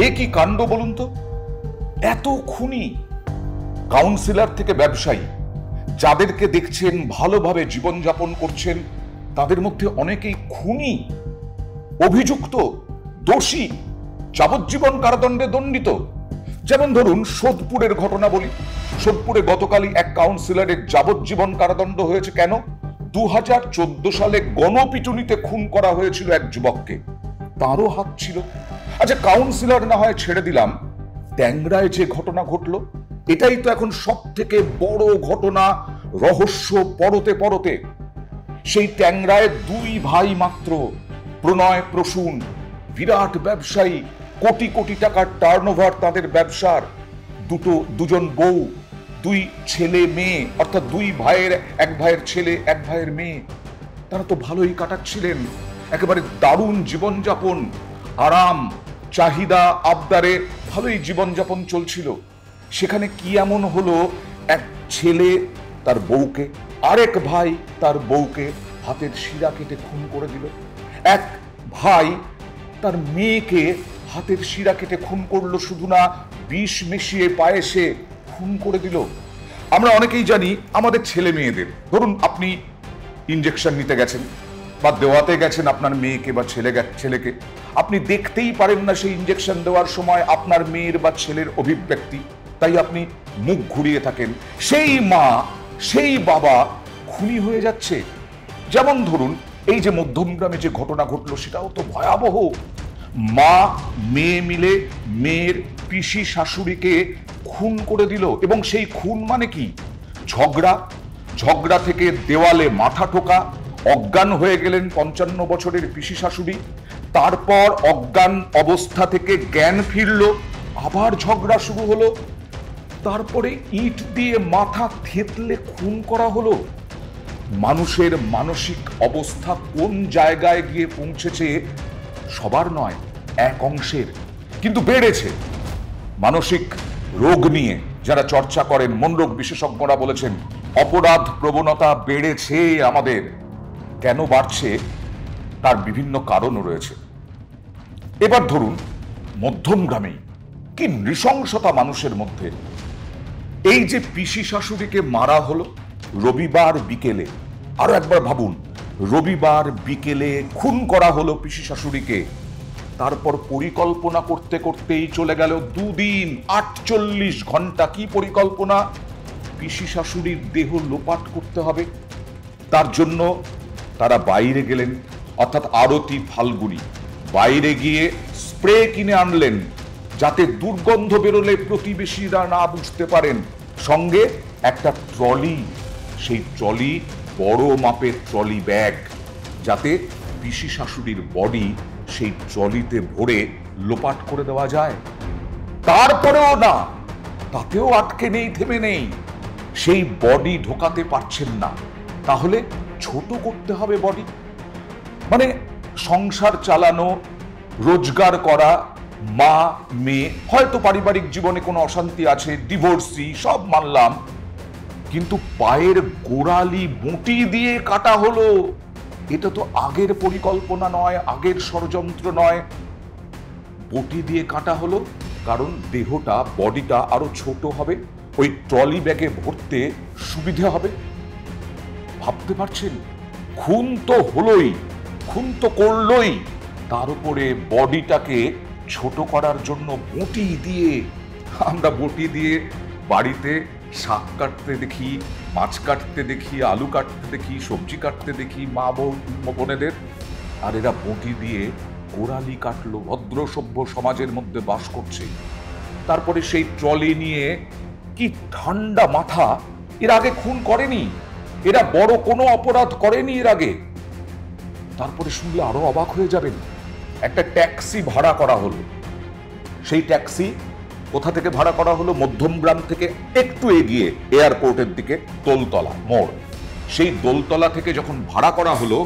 এ কি কাণ্ড বলুন তো? এত খুনি, কাউন্সিলর থেকে ব্যবসায়ী, যাদেরকে দেখছেন ভালোভাবে জীবনযাপন করছেন, তাদের মধ্যে অনেকেই খুনি, অভিযুক্ত, দোষী, যাবজ্জীবন কারাদণ্ডে দণ্ডিত। যেমন ধরুন সোদপুরের ঘটনা বলি। সোদপুরে গতকালই এক কাউন্সিলরের যাবজ্জীবন কারাদণ্ড হয়েছে। কেন? 2014 সালে গণপিটুনিতে খুন করা হয়েছিল এক যুবককে, তারও হাত ছিল। আচ্ছা, কাউন্সিলর না হয় ছেড়ে দিলাম, ট্যাংরায় যে ঘটনা ঘটলো, এটাই তো এখন সব থেকে বড় ঘটনা, রহস্য পরতে পরতে। সেই ট্যাংরায় দুই ভাই মাত্র, প্রণয় প্রসূন, বিরাট ব্যবসায়ী, কোটি কোটি টাকার টার্নওভার তাদের ব্যবসার, দুজন বউ, দুই ছেলে মেয়ে, অর্থাৎ দুই ভাইয়ের, এক ভাইয়ের ছেলে এক ভাইয়ের মেয়ে। তারা তো ভালোই কাটাচ্ছিলেন, একেবারে দারুণ জীবনযাপন, আরাম, চাহিদা আবদারে ভালোই জীবনযাপন চলছিল। সেখানে কি এমন হলো, এক ছেলে তার বউকে, আরেক ভাই তার বউকে হাতের শিরা কেটে খুন করে দিল। এক ভাই তার মেয়েকে হাতের শিরা কেটে খুন করলো, শুধু না বিষ মিশিয়ে পায়েসে খুন করে দিল। আমরা অনেকেই জানি আমাদের ছেলে মেয়েদের, ধরুন আপনি ইনজেকশন নিতে গেছেন বা দেওয়াতে গেছেন আপনার মেয়েকে বা ছেলেকে, আপনি দেখতেই পারেন না সেই ইনজেকশন দেওয়ার সময় আপনার মেয়ের বা ছেলের অভিব্যক্তি, তাই আপনি মুখ ঘুরিয়ে থাকেন। সেই মা, সেই বাবা খুনি হয়ে যাচ্ছে। যেমন ধরুন এই যে মধ্যমগ্রামে যে ঘটনা ঘটলো, সেটাও তো ভয়াবহ। মা মেয়ে মিলে মেয়ের পিসি শাশুড়িকে খুন করে দিল, এবং সেই খুন মানে কি? ঝগড়া থেকে দেওয়ালে মাথা ঠোকা, অজ্ঞান হয়ে গেলেন 55 বছরের পিসি শাশুড়ি, তারপর অজ্ঞান অবস্থা থেকে জ্ঞান ফিরল, আবার ঝগড়া শুরু হলো, তারপরে ইট দিয়ে মাথা থেতলে খুন করা হলো। মানুষের মানসিক অবস্থা কোন জায়গায় গিয়ে পৌঁছেছে সবার নয়, এক অংশের, কিন্তু বেড়েছে। মানসিক রোগ নিয়ে যারা চর্চা করেন, মনরোগ বিশেষজ্ঞরা বলেছেন অপরাধ প্রবণতা বেড়েছে আমাদের। কেন বাড়ছে তার বিভিন্ন কারণ রয়েছে। এবার ধরুন মধ্যমগ্রামে কি নৃশংসতা মানুষের মধ্যে। এই যে পিসি শাশুড়িকে মারা হলো রবিবার বিকেলে, আরো একবার ভাবুন, রবিবার বিকেলে খুন করা হলো পিসি শাশুড়িকে। তারপর পরিকল্পনা করতে করতেই চলে গেল 2 দিন 48 ঘন্টা। কি পরিকল্পনা? পিসি শাশুড়ির দেহ লোপাট করতে হবে। তার জন্য তারা বাইরে গেলেন, অর্থাৎ আরতি ফাল্গুনি বাইরে গিয়ে স্প্রে কিনে আনলেন, যাতে দুর্গন্ধ বেরোলে প্রতিবেশীরা না বুঝতে পারেন। সঙ্গে একটা ট্রলি, সেই ট্রলি বড় মাপের ট্রলি ব্যাগ, যাতে পিসি শাশুড়ির বডি সেই ট্রলিতে ভরে লোপাট করে দেওয়া যায়। তারপরেও না, তাতেও আটকে নেই, থেমে নেই, সেই বডি ঢোকাতে পারছেন না। তাহলে ছোট করতে হবে বডি। মানে সংসার চালানো, রোজগার করা, মা মেয়ে, হয়তো পারিবারিক জীবনে কোনো অশান্তি আছে, ডিভোর্সি, সব মানলাম, কিন্তু পায়ের গোড়ালি বঁটি দিয়ে কাটা হলো। এটা তো আগের পরিকল্পনা নয়, আগের ষড়যন্ত্র নয়। বঁটি দিয়ে কাটা হলো কারণ দেহটা, বডিটা আরো ছোট হবে, ওই ট্রলি ব্যাগে ভরতে সুবিধে হবে। ভাবতে পারছেন? খুন তো হলোই, খুন তো করলোই, তার উপরে বডিটাকে ছোট করার জন্য বঁটি দিয়ে। আমরা বঁটি দিয়ে বাড়িতে শাক কাটতে দেখি, মাছ কাটতে দেখি, আলু কাটতে দেখি, সবজি কাটতে দেখি মা বোনেদের, আর এরা বঁটি দিয়ে গোড়ালি কাটলো। ভদ্র সভ্য সমাজের মধ্যে বাস করছে। তারপরে সেই ট্রলি নিয়ে, কি ঠান্ডা মাথা, এর আগে খুন করেনি, এরা বড় কোনো অপরাধ করেনি এর আগে। তারপরে শুনলে আরো অবাক হয়ে যাবেন, একটা ট্যাক্সি ভাড়া করা হলো। সেই ট্যাক্সি কোথা থেকে ভাড়া করা হলো? মধ্যমগ্রাম থেকে একটু এগিয়ে এয়ারপোর্টের দিকে দোলতলা মোড়। সেই দোলতলা থেকে যখন ভাড়া করা হলো,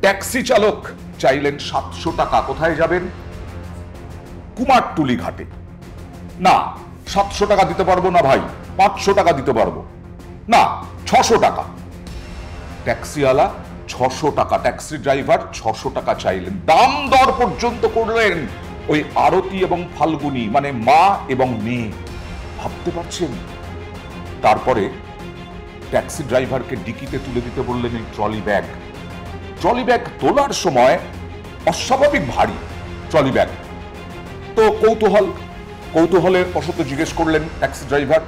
ট্যাক্সি চালক চাইলেন 700 টাকা। কোথায় যাবেন? কুমারটুলি ঘাটে। না, 700 টাকা দিতে পারবো না ভাই, 500 টাকা দিতে পারবো না, 600 টাকা। ট্যাক্সিওয়ালা 600 টাকা, ট্যাক্সি ড্রাইভার 600 টাকা চাইলেন, দাম দর পর্যন্ত করলেন, ওই আরতি এবং ফাল্গুনী, মানে মা এবং মেয়ে। ভাবতে পারছেন? তারপরে ট্যাক্সি ড্রাইভারকে ডিকিতে তুলে দিতে বললেন এই ট্রলি ব্যাগ। ট্রলি ব্যাগ তোলার সময় অস্বাভাবিক ভারী ট্রলি ব্যাগ। তো কৌতূহলের বশত জিজ্ঞেস করলেন ট্যাক্সি ড্রাইভার,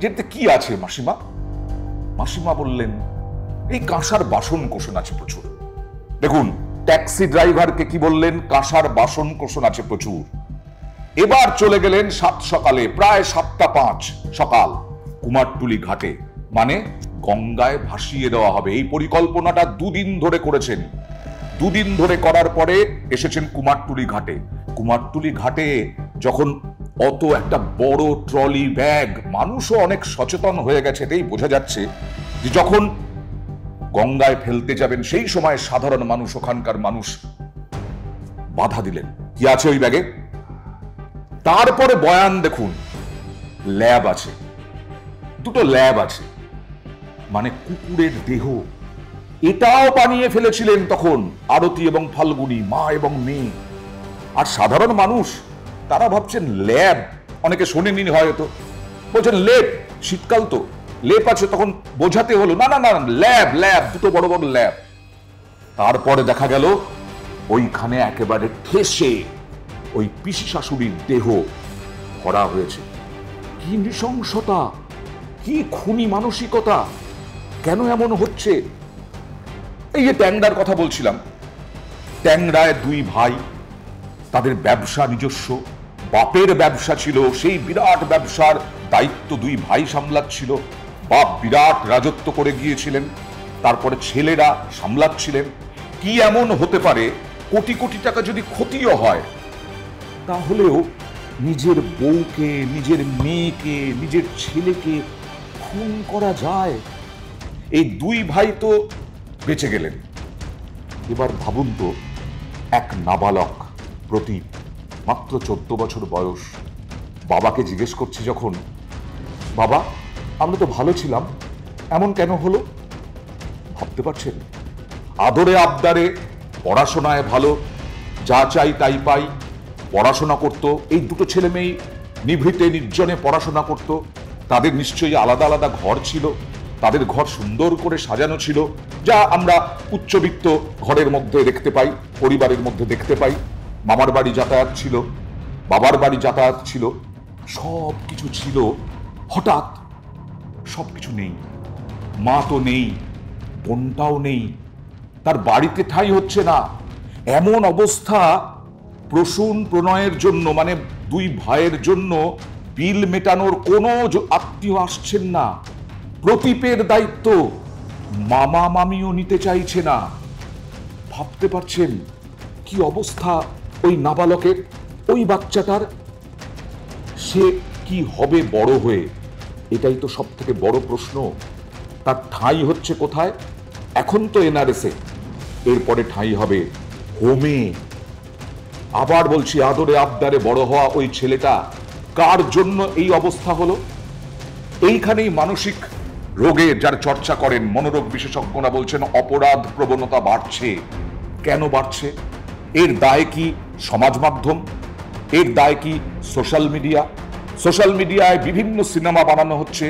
যেতে কি আছে মাসিমা? মাসিমা বললেন, এই কাঁসার বাসন কোসন আছে প্রচুর। দেখুন, ট্যাক্সি ড্রাইভারকে কি বললেন? কাঁসার বাসন কোসন আছে প্রচুর। এবার চলে গেলেন সাত সকালে, প্রায় 7:05 সকাল, কুমারটুলি ঘাটে, মানে গঙ্গায় ভাসিয়ে দেওয়া হবে। এই পরিকল্পনাটা 2 দিন ধরে করেছেন। 2 দিন ধরে করার পরে এসেছেন কুমারটুলি ঘাটে। কুমারটুলি ঘাটে যখন অত একটা বড় ট্রলি ব্যাগ, মানুষও অনেক সচেতন হয়ে গেছে, এটাই বোঝা যাচ্ছে যে যখন গঙ্গায় ফেলতে যাবেন সেই সময় সাধারণ মানুষ, ওখানকার মানুষ বাধা দিলেন। কি আছে ওই ব্যাগে? তারপরে বয়ান দেখুন, ল্যাব আছে, 2টো ল্যাব আছে, মানে কুকুরের দেহ। এটাও বানিয়ে ফেলেছিলেন তখন আরতি এবং ফাল্গুনী, মা এবং মেয়ে। আর সাধারণ মানুষ তারা ভাবছেন ল্যাব, অনেকে শোনেনি হয়তো, বলছেন লেপ, শীতকাল তো লেপ আছে, তখন বোঝাতে হলো না না না ল্যাব, ল্যাব, 2টো বড় বড় ল্যাব। তারপরে দেখা গেল ওইখানে একেবারে ঠেসে ওই পিসি শাশুড়ির দেহ ভরা হয়েছে। কি নৃশংসতা, কি খুনি মানসিকতা, কেন এমন হচ্ছে? এই যে ট্যাংরার কথা বলছিলাম, ট্যাংরায় 2 ভাই, তাদের ব্যবসা নিজস্ব, বাপের ব্যবসা ছিল, সেই বিরাট ব্যবসার দায়িত্ব 2 ভাই সামলাচ্ছিল। বাপ বিরাট রাজত্ব করে গিয়েছিলেন, তারপরে ছেলেরা সামলাচ্ছিলেন। কি এমন হতে পারে, কোটি কোটি টাকা যদি ক্ষতিও হয়, তাহলেও নিজের বউকে, নিজের মেয়েকে, নিজের ছেলেকে খুন করা যায়? এই 2 ভাই তো বেঁচে গেলেন। এবার ভাবুন তো, এক নাবালক প্রতীপ, মাত্র 14 বছর বয়স, বাবাকে জিজ্ঞেস করছে যখন, বাবা আমরা তো ভালো ছিলাম, এমন কেন হলো? ভাবতে পারছেন? আদরে আবদারে, পড়াশোনায় ভালো, যা চাই তাই পাই, পড়াশোনা করত। এই 2টো ছেলে মেয়ে নিভৃতে নির্জনে পড়াশোনা করত। তাদের নিশ্চয়ই আলাদা আলাদা ঘর ছিল, তাদের ঘর সুন্দর করে সাজানো ছিল, যা আমরা উচ্চবিত্ত ঘরের মধ্যে দেখতে পাই, পরিবারের মধ্যে দেখতে পাই। মামার বাড়ি যাতায়াত ছিল, বাবার বাড়ি যাতায়াত ছিল, সব কিছু ছিল। হঠাৎ সবকিছু নেই, মা তো নেই, বোনটাও নেই, তার বাড়িতে ঠাঁই হচ্ছে না। এমন অবস্থা, প্রসূন প্রণয়ের জন্য, মানে 2 ভাইয়ের জন্য বিল মেটানোর কোনো আত্মীয় আসছেন না। প্রতীপের দায়িত্ব মামা মামিও নিতে চাইছে না। ভাবতে পারছেন কি অবস্থা ওই নাবালকের, ওই বাচ্চাটার? সে কি হবে বড় হয়ে? এটাই তো সব থেকে বড় প্রশ্ন। তার ঠাঁই হচ্ছে কোথায়? এখন তো এনআরএসে, এরপরে ঠাঁই হবে হোমে। আবার বলছি, আদরে আবদারে বড় হওয়া ওই ছেলেটা কার জন্য এই অবস্থা হলো? এইখানেই মানসিক রোগে যার চর্চা করেন মনোরোগ বিশেষজ্ঞরা বলছেন অপরাধ প্রবণতা বাড়ছে। কেন বাড়ছে? এর দায় কি সমাজ মাধ্যম? এর দায় কি সোশ্যাল মিডিয়া? সোশ্যাল মিডিয়ায় বিভিন্ন সিনেমা বানানো হচ্ছে,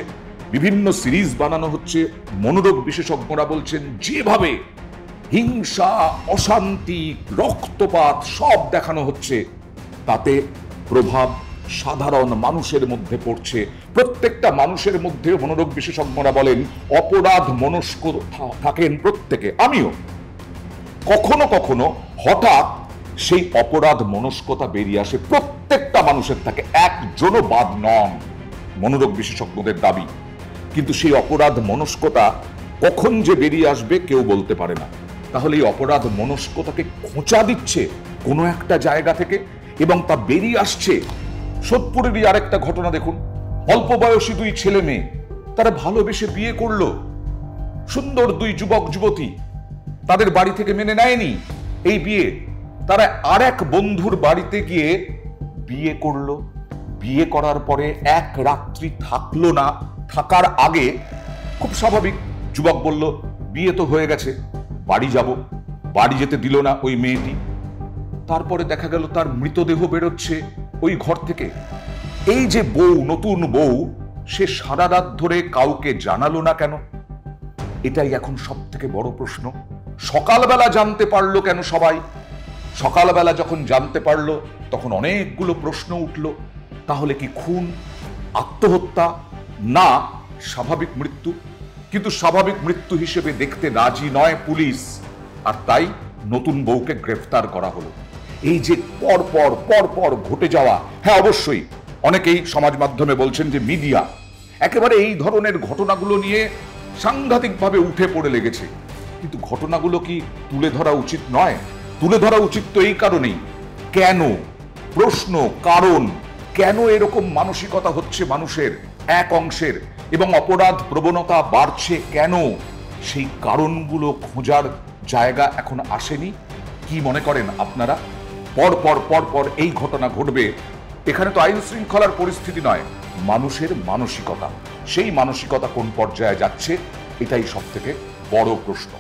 বিভিন্ন সিরিজ বানানো হচ্ছে। মনোরোগ বিশেষজ্ঞরা বলছেন যেভাবে হিংসা, অশান্তি, রক্তপাত সব দেখানো হচ্ছে, তাতে প্রভাব সাধারণ মানুষের মধ্যে পড়ছে। প্রত্যেকটা মানুষের মধ্যে মনোরোগ বিশেষজ্ঞরা বলেন অপরাধ মনস্ক থাকেন প্রত্যেকে, আমিও। কখনো কখনো হঠাৎ সেই অপরাধ মনস্কতা বেরিয়ে আসে প্রত্যেকটা মানুষের থাকে, একজনও বাদ নন, মনোরোগ বিশেষজ্ঞদের দাবি। কিন্তু সেই অপরাধ মনস্কতা কখন যে বেরিয়ে আসবে কেউ বলতে পারে না। তাহলে এই অপরাধ মনস্কতাকে খোঁচা দিচ্ছে কোনো একটা জায়গা থেকে, এবং তা বেরিয়ে আসছে। সোদপুরেরই আরেকটা ঘটনা দেখুন, অল্প বয়সী 2 ছেলে মেয়ে, তারা ভালোবেসে বিয়ে করলো, সুন্দর 2 যুবক যুবতী, তাদের বাড়ি থেকে মেনে নেয়নি এই বিয়ে। তারা আরেক বন্ধুর বাড়িতে গিয়ে বিয়ে করলো। বিয়ে করার পরে 1 রাত্রি থাকলো না। থাকার আগে খুব স্বাভাবিক, যুবক বলল বিয়ে তো হয়ে গেছে, বাড়ি যাব। বাড়ি যেতে দিল না ওই মেয়েটি। তারপরে দেখা গেল তার মৃতদেহ বেরোচ্ছে ওই ঘর থেকে। এই যে বউ, নতুন বউ, সে সারা রাত ধরে কাউকে জানালো না কেন? এটাই এখন সব থেকে বড় প্রশ্ন। সকালবেলা জানতে পারলো কেন সবাই? সকালবেলা যখন জানতে পারলো তখন অনেকগুলো প্রশ্ন উঠল। তাহলে কি খুন, আত্মহত্যা, না স্বাভাবিক মৃত্যু? কিন্তু স্বাভাবিক মৃত্যু হিসেবে দেখতে রাজি নয় পুলিশ, আর তাই নতুন বউকে গ্রেফতার করা হলো। এই যে পর পর ঘটে যাওয়া, হ্যাঁ অবশ্যই অনেকেই সমাজ মাধ্যমে বলছেন যে মিডিয়া একেবারে এই ধরনের ঘটনাগুলো নিয়ে সাংঘাতিকভাবে উঠে পড়ে লেগেছে। কিন্তু ঘটনাগুলো কি তুলে ধরা উচিত নয়? তুলে ধরা উচিত তো এই কারণেই, কেন, প্রশ্ন, কারণ, কেন এরকম মানসিকতা হচ্ছে মানুষের এক অংশের এবং অপরাধ প্রবণতা বাড়ছে কেন, সেই কারণগুলো খোঁজার জায়গা এখন আসেনি। কি মনে করেন আপনারা? পর পর এই ঘটনা ঘটবে। এখানে তো আইন শৃঙ্খলার পরিস্থিতি নয়, মানুষের মানসিকতা। সেই মানসিকতা কোন পর্যায়ে যাচ্ছে, এটাই সব থেকে বড় প্রশ্ন।